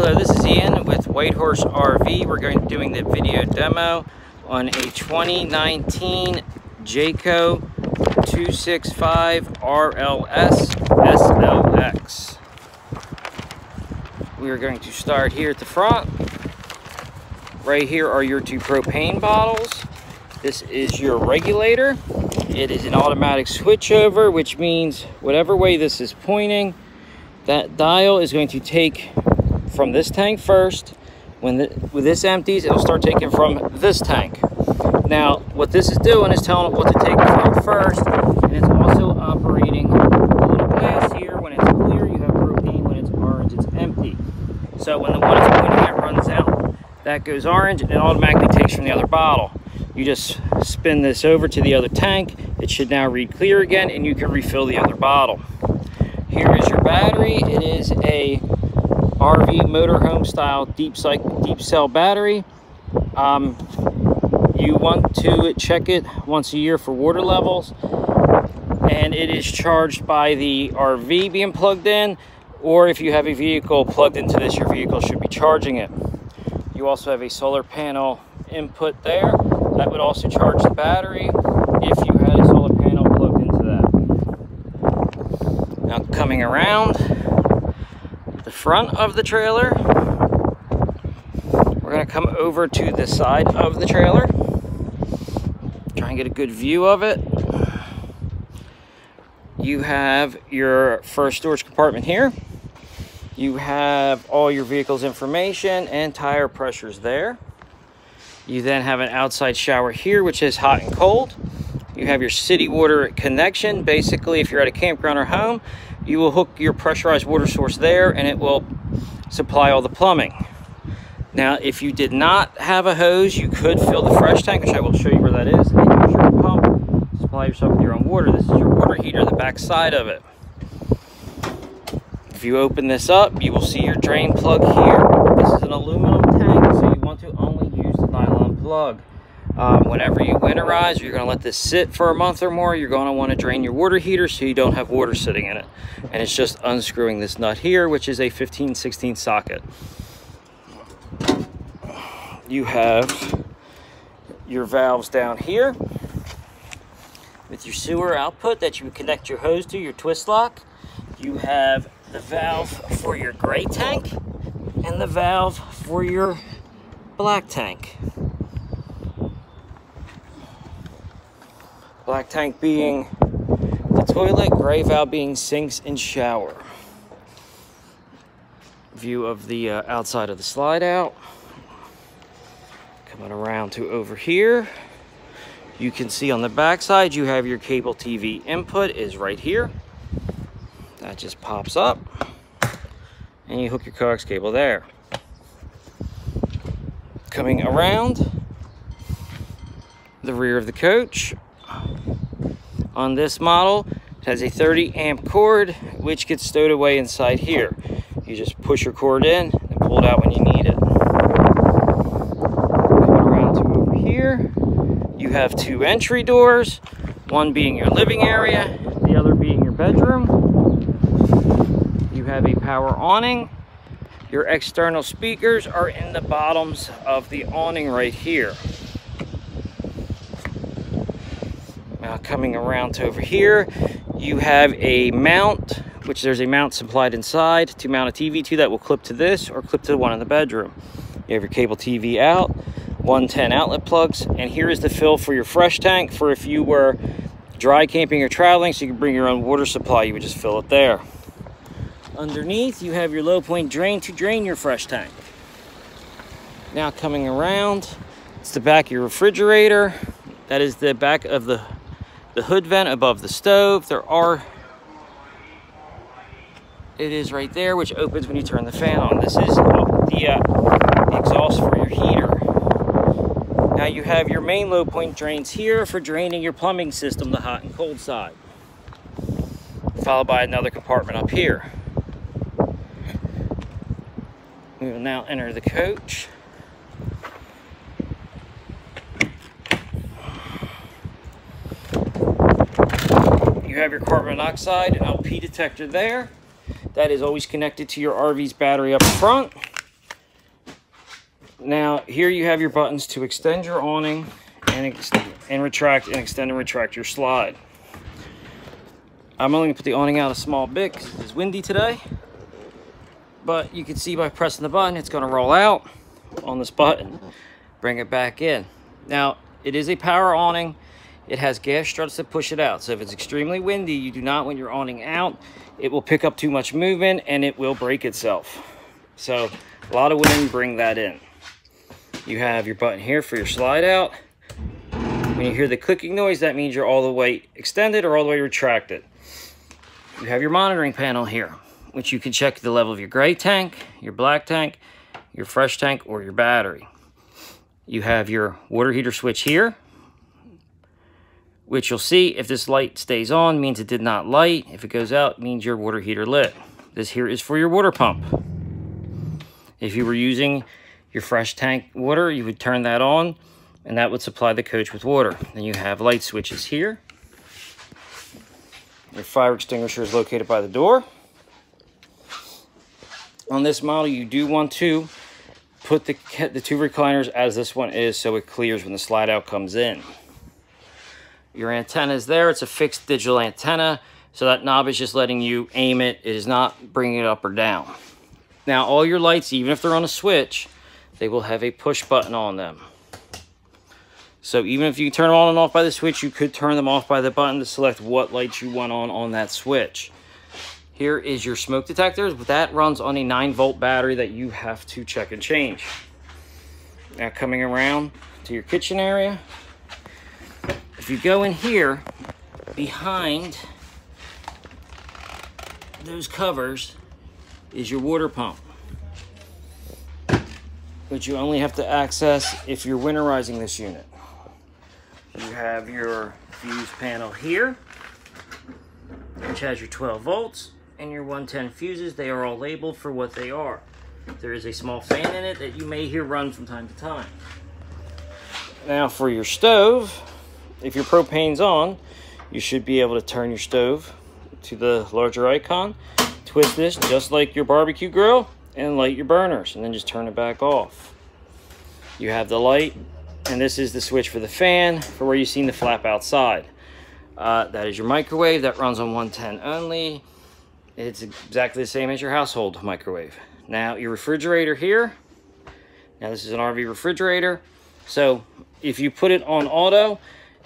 Hello, this is Ian with Whitehorse RV. We're going to be doing the video demo on a 2019 Jayco 265 RLS SLX. We are going to start here at the front. Right here are your two propane bottles. This is your regulator. It is an automatic switchover, which means whatever way this is pointing, that dial is going to take from this tank first. When this empties, it'll start taking from this tank. Now, what this is doing is telling it what to take from first, and it's also operating the little glass here. When it's clear, you have propane. When it's orange, it's empty. So when the one it's pointing at runs out, that goes orange, and it automatically takes from the other bottle. You just spin this over to the other tank. It should now read clear again, and you can refill the other bottle. Here is your battery. It is a RV motorhome style deep cell battery. You want to check it once a year for water levels, and it is charged by the RV being plugged in, or if you have a vehicle plugged into this, your vehicle should be charging it. You also have a solar panel input there that would also charge the battery if you had a solar panel plugged into that. Now, coming around the front of the trailer, we're going to come over to the side of the trailer, try and get a good view of it. You have your first storage compartment here. You have all your vehicle's information and tire pressures there. You then have an outside shower here, which is hot and cold. You have your city water connection. Basically, if you're at a campground or home, you will hook your pressurized water source there, and it will supply all the plumbing. Now, if you did not have a hose, you could fill the fresh tank, which I will show you where that is, and use your pump to supply yourself with your own water. This is your water heater, the back side of it. If you open this up, you will see your drain plug here. This is an aluminum tank, so you want to only use the nylon plug. Whenever you winterize, you're going to let this sit for a month or more, you're going to want to drain your water heater so you don't have water sitting in it. And it's just unscrewing this nut here, which is a 15/16 socket. You have your valves down here with your sewer output that you would connect your hose to, your twist lock. You have the valve for your gray tank and the valve for your black tank. Black tank being the toilet, gray valve being sinks and shower. View of the outside of the slide out. Coming around to over here, you can see on the back side you have your cable TV input is right here. That just pops up, and you hook your coax cable there. Coming around the rear of the coach, on this model, it has a 30 amp cord, which gets stowed away inside here. You just push your cord in and pull it out when you need it. Coming around to over here, you have two entry doors, one being your living area, the other being your bedroom. You have a power awning. Your external speakers are in the bottoms of the awning right here. Now, coming around to over here, you have a mount, which there's a mount supplied inside to mount a TV to that will clip to this or clip to the one in the bedroom. You have your cable TV out, 110 outlet plugs, and here is the fill for your fresh tank for if you were dry camping or traveling, so you can bring your own water supply. You would just fill it there. Underneath, you have your low point drain to drain your fresh tank. Now, coming around, it's the back of your refrigerator. That is the back of the hood vent above the stove. It is right there, which opens when you turn the fan on. This is the exhaust for your heater. Now, you have your main low point drains here for draining your plumbing system, the hot and cold side, followed by another compartment up here. We will now enter the coach. You have your carbon monoxide and LP detector there. That is always connected to your RV's battery up front. Now, here you have your buttons to extend your awning and retract and extend and retract your slide. I'm only going to put the awning out a small bit because it's windy today. But you can see by pressing the button, it's going to roll out on this button. Bring it back in. Now, it is a power awning. It has gas struts that push it out. So if it's extremely windy, you do not want your awning out. It will pick up too much movement and it will break itself. So a lot of women bring that in. You have your button here for your slide out. When you hear the clicking noise, that means you're all the way extended or all the way retracted. You have your monitoring panel here, which you can check the level of your gray tank, your black tank, your fresh tank, or your battery. You have your water heater switch here, which you'll see if this light stays on means it did not light. If it goes out, it means your water heater lit. This here is for your water pump. If you were using your fresh tank water, you would turn that on and that would supply the coach with water. Then you have light switches here. Your fire extinguisher is located by the door. On this model, you do want to put the two recliners as this one is so it clears when the slide out comes in. Your antenna is there. It's a fixed digital antenna, so that knob is just letting you aim it. It is not bringing it up or down. Now, all your lights, even if they're on a switch, they will have a push button on them. So even if you turn them on and off by the switch, you could turn them off by the button to select what lights you want on that switch. Here is your smoke detectors. That runs on a 9-volt battery that you have to check and change. Now coming around to your kitchen area. If you go in here, behind those covers is your water pump, which you only have to access if you're winterizing this unit. You have your fuse panel here, which has your 12 volts and your 110 fuses. They are all labeled for what they are. There is a small fan in it that you may hear run from time to time. Now for your stove, if your propane's on, you should be able to turn your stove to the larger icon, twist this just like your barbecue grill, and light your burners, and then just turn it back off. You have the light, and this is the switch for the fan for where you've seen the flap outside. That is your microwave that runs on 110 only. It's exactly the same as your household microwave. Now your refrigerator here. Now this is an RV refrigerator. So if you put it on auto,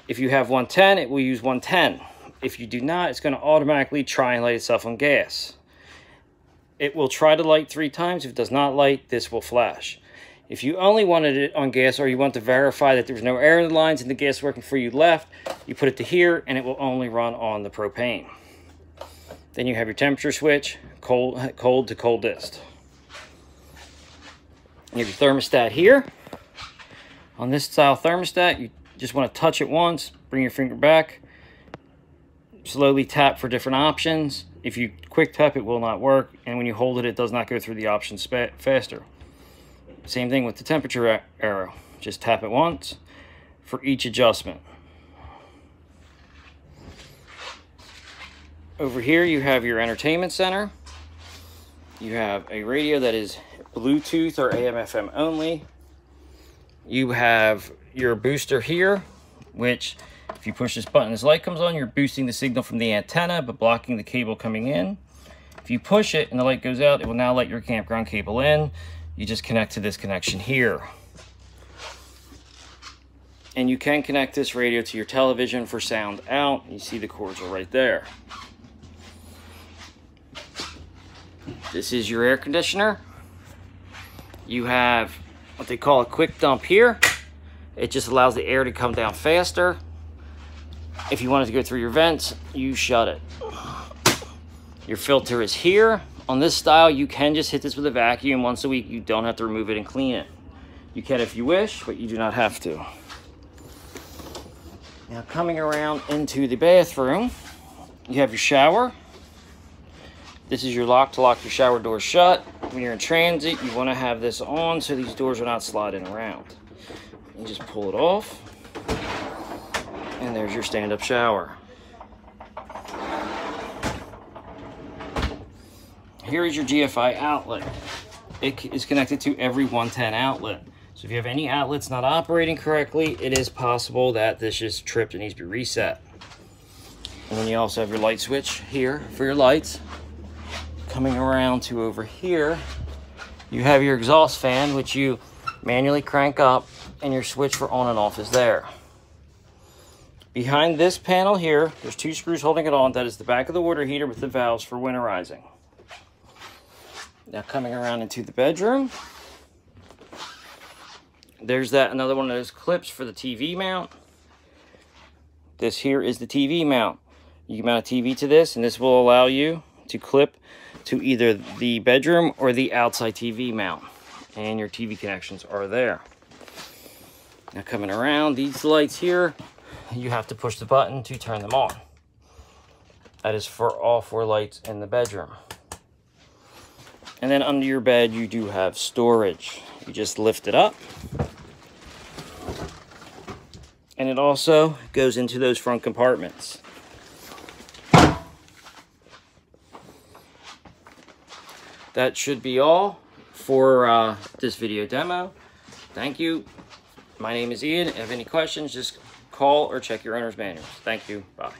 if you have 110, it will use 110. If you do not, it's going to automatically try and light itself on gas. It will try to light 3 times. If it does not light, this will flash. If you only wanted it on gas, or you want to verify that there's no air in the lines and the gas working for you left, you put it to here and it will only run on the propane. Then you have your temperature switch, cold to coldest. You have your thermostat here. On this style thermostat, you just want to touch it once, bring your finger back, slowly tap for different options. If you quick tap, it will not work, and when you hold it, it does not go through the options faster. Same thing with the temperature arrow. Just tap it once for each adjustment. Over here, you have your entertainment center. You have a radio that is Bluetooth or AM/FM only. You have your booster here, which if you push this button, this light comes on, you're boosting the signal from the antenna, but blocking the cable coming in. If you push it and the light goes out, it will now let your campground cable in. You just connect to this connection here. And you can connect this radio to your television for sound out. You see the cords are right there. This is your air conditioner. You have what they call a quick dump here. It just allows the air to come down faster. If you want it to go through your vents, you shut it. Your filter is here. On this style, you can just hit this with a vacuum once a week. You don't have to remove it and clean it. You can if you wish, but you do not have to. Now coming around into the bathroom, you have your shower. This is your lock to lock your shower door shut. When you're in transit, you want to have this on so these doors are not sliding around. You just pull it off, and there's your stand-up shower. Here is your GFI outlet. It is connected to every 110 outlet. So if you have any outlets not operating correctly, it is possible that this is tripped and needs to be reset. And then you also have your light switch here for your lights. Coming around to over here, you have your exhaust fan, which you manually crank up, and your switch for on and off is there. Behind this panel here, there's 2 screws holding it on. That is the back of the water heater with the valves for winterizing. Now coming around into the bedroom, there's another one of those clips for the TV mount. This here is the TV mount. You can mount a TV to this, and this will allow you to clip to either the bedroom or the outside TV mount. And your TV connections are there. Now coming around, these lights here, you have to push the button to turn them on. That is for all 4 lights in the bedroom. And then under your bed, you do have storage. You just lift it up. And it also goes into those front compartments. That should be all for this video demo. Thank you. My name is Ian. If you have any questions, just call or check your owner's manuals. Thank you. Bye.